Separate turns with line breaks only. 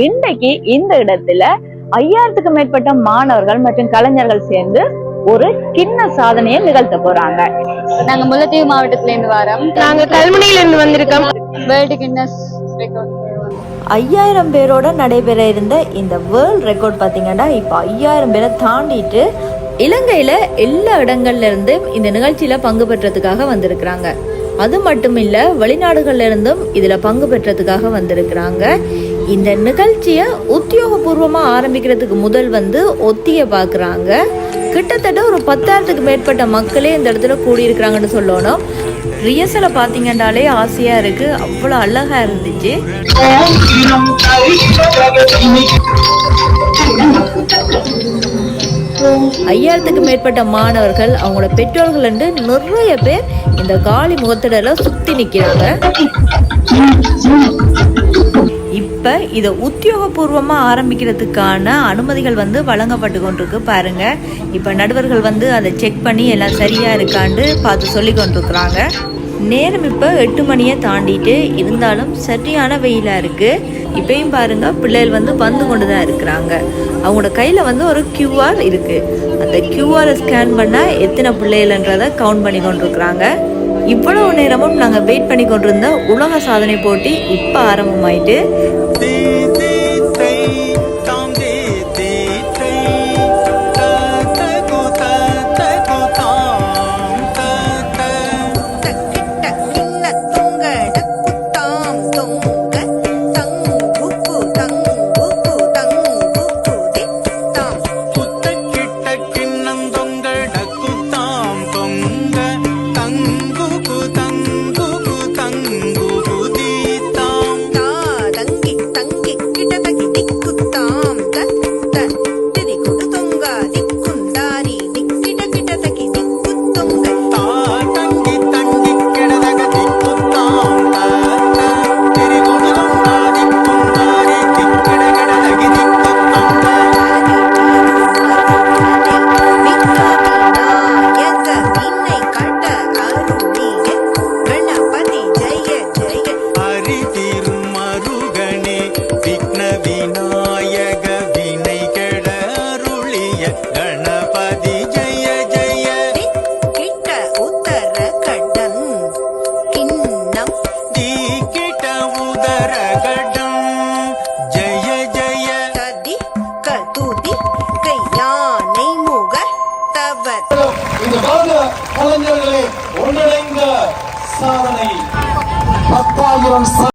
இன்றைக்கு இந்த இடத்துல 5000க்கும் மேற்பட்ட மாணவர்கள் மற்றும் கலைஞர்கள் சேர்ந்து ஒரு கிண்ண சாதனையை நிகழ்த்த போறாங்க.
நாங்க முல்லைத்தீவு மாவட்டத்துல இருந்து வரோம்.
நாங்க கல்முனையில இருந்து வந்திருக்கோம்.
வேர்ல்டு கின்னஸ் ரெக்கார்ட்
5000 பேரோட நடைபெற இருந்த இந்த வேர்ல்ட் ரெக்கார்ட் பார்த்தீங்கன்னா இப்போ 5000 பேரை தாண்டிட்டு இலங்கையில எல்லா இடங்கள்ல இருந்து இந்த நிகழ்ச்சியில பங்கு பெற்றதுக்காக வந்திருக்கிறாங்க. அது மட்டும் இல்ல, வெளிநாடுகள்ல இருந்தும் இதுல பங்கு பெற்றதுக்காக வந்திருக்கிறாங்க. இந்த நிகழ்ச்சியை உத்தியோகபூர்வமா ஆரம்பிக்கிறதுக்கு முதல் ஒத்திய பாக்குறாங்க. கிட்டத்தட்ட ஒரு 10,000க்கும் மேற்பட்ட மக்களே இந்த இடத்துல கூடியிருக்கிறாங்கன்னு சொல்லணும். ரியர்சலை பார்த்தீங்கன்னாலே ஆசையா இருக்கு, அவ்வளோ அழகா இருந்துச்சு. 5000க்கும் மேற்பட்ட மாணவர்கள், அவங்களோட பெற்றோர்கள் என்று நிறைய பேர் இந்த காளி முகத்திடல சுத்தி நிக்கிறாங்க. இப்ப இதை உத்தியோகபூர்வமா ஆரம்பிக்கிறதுக்கான அனுமதிகள் வழங்கப்பட்டு கொண்டிருக்கு பாருங்க. இப்ப நடுவர்கள் அதை செக் பண்ணி எல்லாம் சரியா இருக்கான்னு பார்த்து சொல்லி கொண்டிருக்கிறாங்க. நேரம் இப்ப 8 மணியை தாண்டிட்டு இருந்தாலும் சரியான வெயிலா இருக்கு. இப்பயும் பாருங்க, பிள்ளைகள் வந்து கொண்டுதான் இருக்கிறாங்க. அவங்களோட கையில ஒரு QR இருக்கு. அந்த QR ஸ்கேன் பண்ணா எத்தனை பிள்ளைகள்ன்றதை கவுண்ட் பண்ணி கொண்டிருக்கிறாங்க. இவ்வளவு நேரமும் நாங்க வெயிட் பண்ணி கொண்டிருந்த உலக சாதனை போட்டி இப்ப ஆரம்பமாயிட்டு
இந்த பாரத கலைஞர்களே ஒன்றிணைந்த சாதனை 10,000